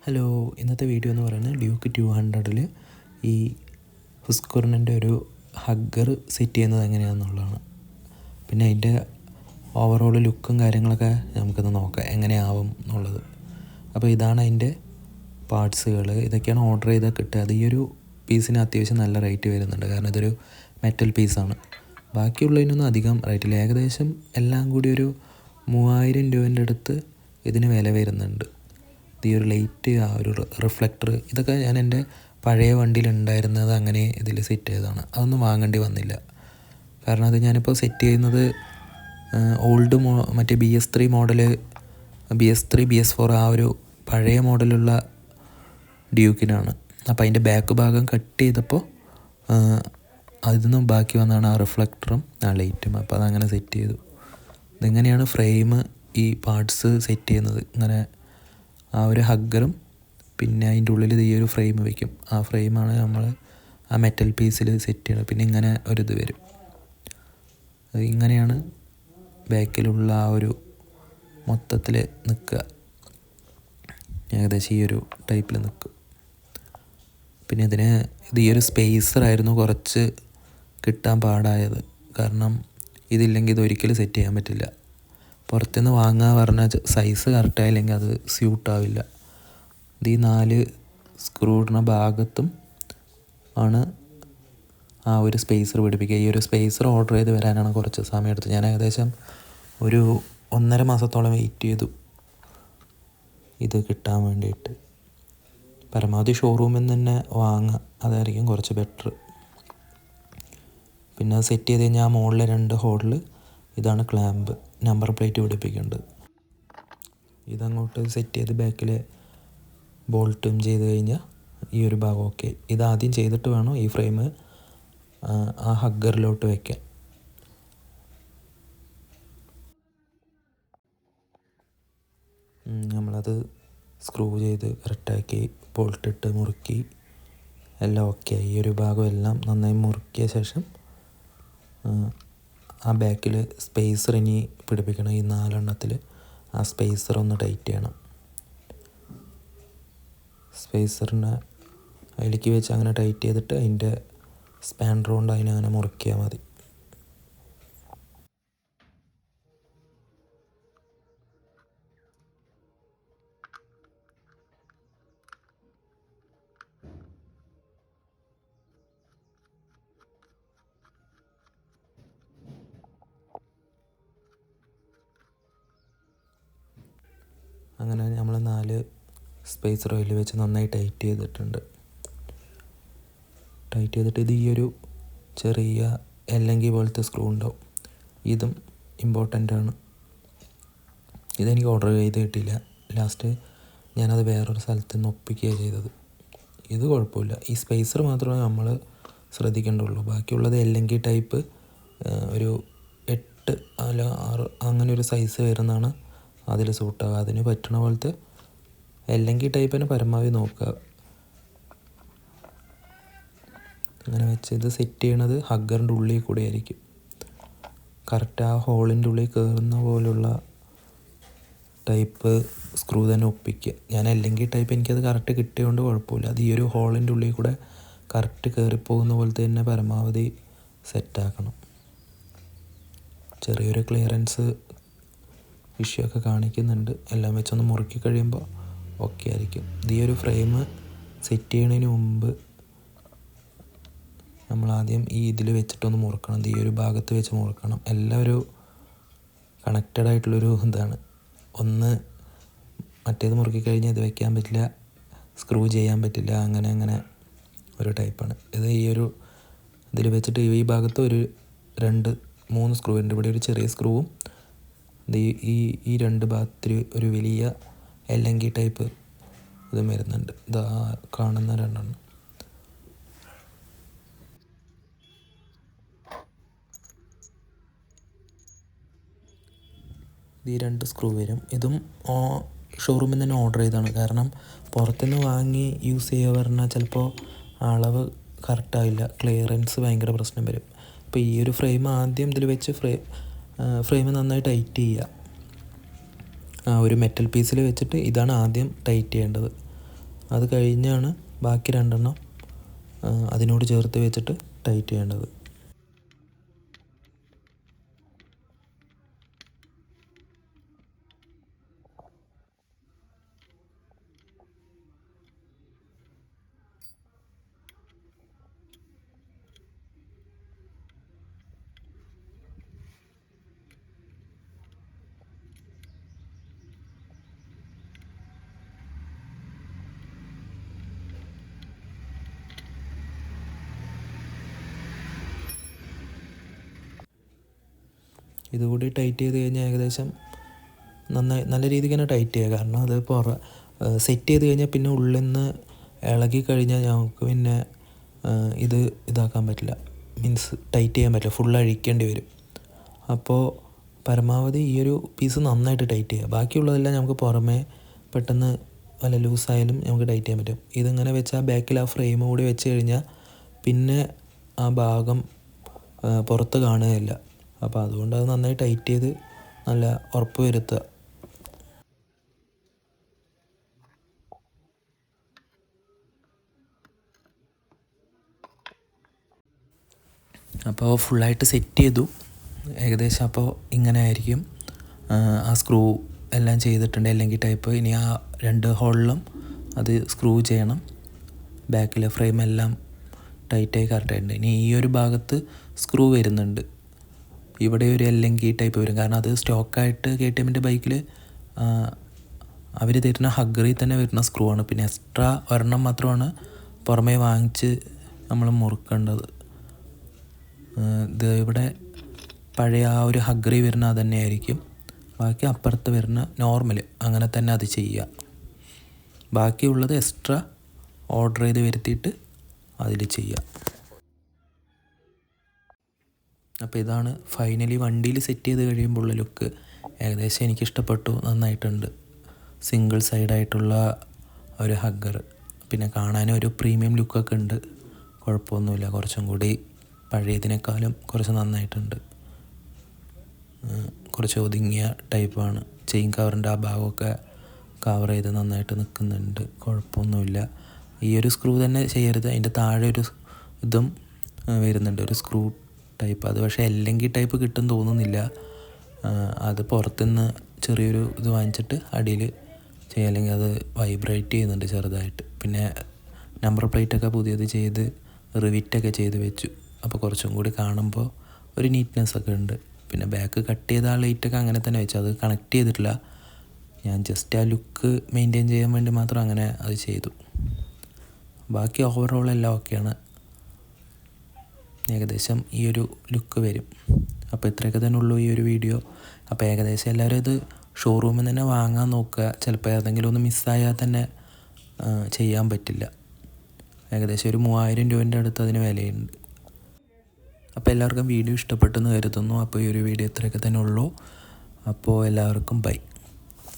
Hello, ഇന്നത്തെ video എന്ന് പറയുന്നത് ഡ്യൂക്ക് 200-ൽ ഈ ഹുസ്കർണിൻ്റെ ഒരു ഹഗ്ഗർ സെറ്റ് ചെയ്യുന്നത് എങ്ങനെയാണെന്നുള്ളതാണ്. പിന്നെ അതിൻ്റെ ഓവറോൾ ലുക്കും കാര്യങ്ങളൊക്കെ നമുക്കൊന്ന് നോക്കാം എങ്ങനെയാവും എന്നുള്ളത്. അപ്പോൾ ഇതാണ് അതിൻ്റെ പാർട്സുകൾ, ഇതൊക്കെയാണ് ഓർഡർ ചെയ്താൽ കിട്ടുക. അത് ഈ ഒരു പീസിന് അത്യാവശ്യം നല്ല റേറ്റ് വരുന്നുണ്ട്, കാരണം ഇതൊരു മെറ്റൽ പീസാണ്. ബാക്കിയുള്ളതിനൊന്നും അധികം റേറ്റില്ല. ഏകദേശം എല്ലാം കൂടി ഒരു 3000 രൂപേൻ്റെ അടുത്ത് ഇതിന് വില വരുന്നുണ്ട്. ഈ ഒരു ലൈറ്റ്, ആ ഒരു റിഫ്ലക്ടർ, ഇതൊക്കെ ഞാൻ എൻ്റെ പഴയ വണ്ടിയിൽ ഉണ്ടായിരുന്നത് അങ്ങനെ ഇതിൽ സെറ്റ് ചെയ്തതാണ്. അതൊന്നും വാങ്ങേണ്ടി വന്നില്ല, കാരണം അത് ഞാനിപ്പോൾ സെറ്റ് ചെയ്യുന്നത് ഓൾഡ് മറ്റേ BS3 മോഡൽ, BS3 BS4 ആ ഒരു പഴയ മോഡലുള്ള ഡ്യൂക്കിനാണ്. അപ്പോൾ അതിൻ്റെ ബാക്ക് ഭാഗം കട്ട് ചെയ്തപ്പോൾ അതിൽ നിന്നും ബാക്കി വന്നതാണ് ആ റിഫ്ലക്ടറും ആ ലൈറ്റും. അപ്പോൾ അതങ്ങനെ സെറ്റ് ചെയ്തു. ഇതിങ്ങനെയാണ് ഫ്രെയിം, ഈ പാർട്സ് സെറ്റ് ചെയ്യുന്നത്. ഇങ്ങനെ ആ ഒരു ഹഗ്ഗറും പിന്നെ അതിൻ്റെ ഉള്ളിൽ ഈ ഒരു ഫ്രെയിം വയ്ക്കും. ആ ഫ്രെയിമാണ് നമ്മൾ ആ മെറ്റൽ പീസിൽ സെറ്റ് ചെയ്യണം. പിന്നെ ഇങ്ങനെ ഒരിത് വരും. ഇങ്ങനെയാണ് ബാക്കിലുള്ള ആ ഒരു മൊത്തത്തിൽ നിൽക്കുക. ഏകദേശം ഈ ഒരു ടൈപ്പിൽ നിൽക്കും. പിന്നെ ഇത് ഈ ഒരു സ്പേസറായിരുന്നു കുറച്ച് കിട്ടാൻ പാടായത്, കാരണം ഇതില്ലെങ്കിൽ ഇതൊരിക്കലും സെറ്റ് ചെയ്യാൻ പറ്റില്ല. പുറത്തുനിന്ന് വാങ്ങുക പറഞ്ഞാൽ സൈസ് കറക്റ്റായില്ലെങ്കിൽ അത് സ്യൂട്ടാവില്ല. ഇത് ഈ 4 സ്ക്രൂ ഇടുന്ന ഭാഗത്തും ആണ് ആ ഒരു സ്പേസർ പിടിപ്പിക്കുക. ഈ ഒരു സ്പേസർ ഓർഡർ ചെയ്ത് വരാനാണ് കുറച്ച് സമയം എടുത്തത്. ഞാൻ ഏകദേശം ഒരു 1.5 മാസത്തോളം വെയിറ്റ് ചെയ്തു ഇത് കിട്ടാൻ വേണ്ടിയിട്ട്. പരമാവധി ഷോറൂമിൽ നിന്ന് തന്നെ വാങ്ങുക, അതായിരിക്കും കുറച്ച് ബെറ്റർ. പിന്നെ അത് സെറ്റ് ചെയ്ത് കഴിഞ്ഞാൽ ആ മുകളിലെ 2 ഹോളിൽ ഇതാണ് ക്ലാമ്പ്, നമ്പർ പ്ലേറ്റ് പിടിപ്പിക്കേണ്ടത്. ഇതങ്ങോട്ട് സെറ്റ് ചെയ്ത് ബാക്കിൽ ബോൾട്ടും ചെയ്ത് കഴിഞ്ഞാൽ ഈ ഒരു ഭാഗം ഓക്കെ. ഇതാദ്യം ചെയ്തിട്ട് വേണം ഈ ഫ്രെയിം ആ ഹഗ്ഗറിലോട്ട് വയ്ക്കാൻ. നമ്മളത് സ്ക്രൂ ചെയ്ത് കറക്റ്റാക്കി ബോൾട്ടിട്ട് മുറുക്കി എല്ലാം ഓക്കെ. ഈ ഒരു ഭാഗം എല്ലാം നന്നായി മുറുക്കിയ ശേഷം ആ ബാക്കിൽ സ്പേസർ ഇനി പിടിപ്പിക്കണം. ഈ 4 എണ്ണത്തിൽ ആ സ്പേസർ ഒന്ന് ടൈറ്റ് ചെയ്യണം. സ്പേസറിനെ അതിലേക്ക് വെച്ച് അങ്ങനെ ടൈറ്റ് ചെയ്തിട്ട് അതിൻ്റെ സ്പാനർ കൊണ്ട് അതിനങ്ങനെ മുറുക്കിയാൽ മതി. അങ്ങനെ നമ്മൾ 4 സ്പേസർ അതിൽ വെച്ച് നന്നായി ടൈറ്റ് ചെയ്തിട്ടുണ്ട്. ടൈറ്റ് ചെയ്തിട്ട് ഇത് ഈ ഒരു ചെറിയ എല്ലങ്കി പോലത്തെ സ്ക്രൂ ഉണ്ടാവും, ഇതും ഇമ്പോർട്ടൻ്റ് ആണ്. ഇതെനിക്ക് ഓർഡർ ചെയ്ത് കിട്ടിയില്ല. ലാസ്റ്റ് ഞാനത് വേറൊരു സ്ഥലത്ത് നിന്ന് ഒപ്പിക്കുകയാണ് ചെയ്തത്. ഇത് കുഴപ്പമില്ല. ഈ സ്പേസർ മാത്രമേ നമ്മൾ ശ്രദ്ധിക്കേണ്ടുള്ളൂ. ബാക്കിയുള്ളത് എല്ലങ്കി ടൈപ്പ് ഒരു 8 അല്ല 6 അങ്ങനെ ഒരു സൈസ് വരുന്നതാണ് അതിൽ സൂട്ടാകുക. അതിന് പറ്റണ പോലത്തെ എല്ലങ്കി ടൈപ്പിനെ പരമാവധി നോക്കുക. അങ്ങനെ വെച്ച് ഇത് സെറ്റ് ചെയ്യണത് ഹഗ്ഗറിൻ്റെ ഉള്ളിൽ കൂടെ ആയിരിക്കും. കറക്റ്റ് ആ ഹോളിൻ്റെ ഉള്ളിൽ കയറുന്ന പോലുള്ള ടൈപ്പ് സ്ക്രൂ തന്നെ ഒപ്പിക്കുക. ഞാൻ എല്ലങ്കി ടൈപ്പ് എനിക്കത് കറക്റ്റ് കിട്ടിയതുകൊണ്ട് കുഴപ്പമില്ല. അത് ഈ ഒരു ഹോളിൻ്റെ ഉള്ളിൽ കൂടെ കറക്റ്റ് കയറിപ്പോകുന്ന പോലത്തെ തന്നെ പരമാവധി സെറ്റാക്കണം. ചെറിയൊരു ക്ലിയറൻസ് ഇഷ്യൂ ഒക്കെ കാണിക്കുന്നുണ്ട്. എല്ലാം വെച്ചൊന്ന് മുറുക്കി കഴിയുമ്പോൾ ഓക്കെ ആയിരിക്കും. ഈ ഒരു ഫ്രെയിം സെറ്റ് ചെയ്യുന്നതിന് മുമ്പ് നമ്മളാദ്യം ഈ ഇതിൽ വെച്ചിട്ടൊന്ന് മുറുക്കണം. ഈ ഒരു ഭാഗത്ത് വെച്ച് മുറുക്കണം. എല്ലാം ഒരു കണക്റ്റഡ് ആയിട്ടുള്ളൊരു ഇതാണ്. ഒന്ന് മറ്റേത് മുറുക്കി കഴിഞ്ഞാൽ ഇത് വയ്ക്കാൻ പറ്റില്ല, സ്ക്രൂ ചെയ്യാൻ പറ്റില്ല, അങ്ങനെ ഒരു ടൈപ്പാണ് ഇത്. ഈ ഒരു ഇതിൽ വെച്ചിട്ട് ഈ ഭാഗത്ത് ഒരു 2-3 സ്ക്രൂ ഉണ്ട്. ഇവിടെ ഒരു ചെറിയ സ്ക്രൂവും ഈ 2 ഭാഗത്തിൽ ഒരു വലിയ എല്ലങ്കി ടൈപ്പ് ഇതും വരുന്നുണ്ട്. ഇതാ കാണുന്ന 2 എണ്ണം. ഈ 2 സ്ക്രൂ വരും. ഇതും ഷോറൂമിൽ നിന്ന് തന്നെ ഓർഡർ ചെയ്തതാണ്, കാരണം പുറത്തുനിന്ന് വാങ്ങി യൂസ് ചെയ്യുക പറഞ്ഞാൽ ചിലപ്പോൾ അളവ് കറക്റ്റാവില്ല, ക്ലിയറൻസ് ഭയങ്കര പ്രശ്നം വരും. അപ്പോൾ ഈ ഒരു ഫ്രെയിം ആദ്യം ഇതിൽ വെച്ച് ഫ്രെയിം നന്നായി ടൈറ്റ് ചെയ്യുക. ഒരു മെറ്റൽ പീസിൽ വെച്ചിട്ട് ഇതാണ് ആദ്യം ടൈറ്റ് ചെയ്യേണ്ടത്. അത് കഴിഞ്ഞാണ് ബാക്കി 2 അതിനോട് ചേർത്ത് വെച്ചിട്ട് ടൈറ്റ് ചെയ്യേണ്ടത്. ഇതുകൂടി ടൈറ്റ് ചെയ്ത് കഴിഞ്ഞാൽ ഏകദേശം നല്ല രീതിക്ക് തന്നെ ടൈറ്റ് ചെയ്യുക. കാരണം അത് സെറ്റ് ചെയ്ത് കഴിഞ്ഞാൽ പിന്നെ ഉള്ളിൽ നിന്ന് ഇളകി കഴിഞ്ഞാൽ നമുക്ക് പിന്നെ ഇതാക്കാൻ പറ്റില്ല, മീൻസ് ടൈറ്റ് ചെയ്യാൻ പറ്റില്ല, ഫുൾ അഴിക്കേണ്ടി വരും. അപ്പോൾ പരമാവധി ഈ ഒരു പീസ് നന്നായിട്ട് ടൈറ്റ് ചെയ്യുക. ബാക്കിയുള്ളതെല്ലാം നമുക്ക് പുറമേ പെട്ടെന്ന് വല്ല ലൂസായാലും നമുക്ക് ടൈറ്റ് ചെയ്യാൻ പറ്റും. ഇതിങ്ങനെ വെച്ചാൽ ബാക്കിൽ ആ ഫ്രെയിം കൂടി വെച്ച് കഴിഞ്ഞാൽ പിന്നെ ആ ഭാഗം പുറത്ത് കാണുകയില്ല. അപ്പോൾ അതുകൊണ്ട് അത് നന്നായി ടൈറ്റ് ചെയ്ത് നല്ല ഉറപ്പ് വരുത്തുക. അപ്പോൾ ഫുള്ളായിട്ട് സെറ്റ് ചെയ്തു ഏകദേശം. അപ്പോൾ ഇങ്ങനെ ആയിരിക്കും. ആ സ്ക്രൂ എല്ലാം ചെയ്തിട്ടുണ്ട്, അല്ലെങ്കിൽ ടൈപ്പ്. ഇനി ആ 2 ഹോളിലും അത് സ്ക്രൂ ചെയ്യണം. ബാക്കിലെ ഫ്രെയിം എല്ലാം ടൈറ്റായി കറക്റ്റായിട്ടുണ്ട്. ഇനി ഈ ഒരു ഭാഗത്ത് സ്ക്രൂ വരുന്നുണ്ട്. ഇവിടെ ഒരു അല്ലെങ്കിൽ ടൈപ്പ് വരും, കാരണം അത് സ്റ്റോക്കായിട്ട് KTMൻ്റെ ബൈക്കിൽ അവർ തരുന്ന ഹഗ്ഗറിൽ തന്നെ വരുന്ന സ്ക്രൂ ആണ്. പിന്നെ എക്സ്ട്രാ ഒരെണ്ണം മാത്രമാണ് പുറമേ വാങ്ങിച്ച് നമ്മൾ മുറുക്കേണ്ടത്. ഇത് ഇവിടെ പഴയ ആ ഒരു ഹഗ്ഗറി വരുന്ന അത് തന്നെ ആയിരിക്കും. ബാക്കി അപ്പുറത്ത് വരുന്ന നോർമൽ അങ്ങനെ തന്നെ അത് ചെയ്യുക. ബാക്കിയുള്ളത് എക്സ്ട്രാ ഓർഡർ ചെയ്ത് വരുത്തിയിട്ട് അതിൽ ചെയ്യുക. അപ്പോൾ ഇതാണ് ഫൈനലി വണ്ടിയിൽ സെറ്റ് ചെയ്ത് കഴിയുമ്പോഴുള്ള ലുക്ക്. ഏകദേശം എനിക്കിഷ്ടപ്പെട്ടു, നന്നായിട്ടുണ്ട്. സിംഗിൾ സൈഡായിട്ടുള്ള ഒരു ഹഗ്ഗർ, പിന്നെ കാണാനും ഒരു പ്രീമിയം ലുക്കൊക്കെ ഉണ്ട്. കുഴപ്പമൊന്നുമില്ല, കുറച്ചും കൂടി പഴയതിനേക്കാളും കുറച്ച് നന്നായിട്ടുണ്ട്. കുറച്ച് ഒതുങ്ങിയ ടൈപ്പാണ്. ചെയിൻ കവറിൻ്റെ ആ ഭാഗമൊക്കെ കവർ ചെയ്ത് നന്നായിട്ട് നിൽക്കുന്നുണ്ട്, കുഴപ്പമൊന്നുമില്ല. ഈ ഒരു സ്ക്രൂ തന്നെ ചെയ്യരുത്, അതിൻ്റെ താഴെ ഒരു ഇതും വരുന്നുണ്ട്, ഒരു സ്ക്രൂ ടൈപ്പ്. അത് പക്ഷേ അല്ലെങ്കിൽ ടൈപ്പ് കിട്ടും തോന്നുന്നില്ല. അത് പുറത്തുനിന്ന് ചെറിയൊരു ഇത് വാങ്ങിച്ചിട്ട് അടിയിൽ ചെയ്യുക, അല്ലെങ്കിൽ അത് വൈബ്രേറ്റ് ചെയ്യുന്നുണ്ട് ചെറുതായിട്ട്. പിന്നെ നമ്പർ പ്ലേറ്റൊക്കെ പുതിയത് ചെയ്ത് റിവിറ്റൊക്കെ ചെയ്ത് വെച്ചു. അപ്പോൾ കുറച്ചും കൂടി കാണുമ്പോൾ ഒരു നീറ്റ്നെസ്സൊക്കെ ഉണ്ട്. പിന്നെ ബാക്ക് കട്ട് ചെയ്ത ആ ലൈറ്റൊക്കെ അങ്ങനെ തന്നെ വെച്ചു, അത് കണക്ട് ചെയ്തിട്ടില്ല. ഞാൻ ജസ്റ്റ് ആ ലുക്ക് മെയിൻറ്റെയിൻ ചെയ്യാൻ വേണ്ടി മാത്രം അങ്ങനെ അത് ചെയ്തു. ബാക്കി ഓവറോൾ എല്ലാം ഓക്കെയാണ്. ഏകദേശം ഈ ഒരു ലുക്ക് വരും. അപ്പോൾ ഇത്രയൊക്കെ തന്നെ ഉള്ളൂ ഈ ഒരു വീഡിയോ. അപ്പോൾ ഏകദേശം എല്ലാവരും ഇത് ഷോറൂമിൽ തന്നെ വാങ്ങാൻ നോക്കുക. ചിലപ്പോൾ ഏതെങ്കിലും ഒന്ന് മിസ്സായാൽ തന്നെ ചെയ്യാൻ പറ്റില്ല. ഏകദേശം ഒരു 3000 രൂപേൻ്റെ അടുത്ത് അതിന് വിലയുണ്ട്. അപ്പോൾ എല്ലാവർക്കും വീഡിയോ ഇഷ്ടപ്പെട്ടെന്ന് കരുതുന്നു. അപ്പോൾ ഈ ഒരു വീഡിയോ ഇത്രയൊക്കെ തന്നെ ഉള്ളൂ. അപ്പോൾ എല്ലാവർക്കും ബൈ.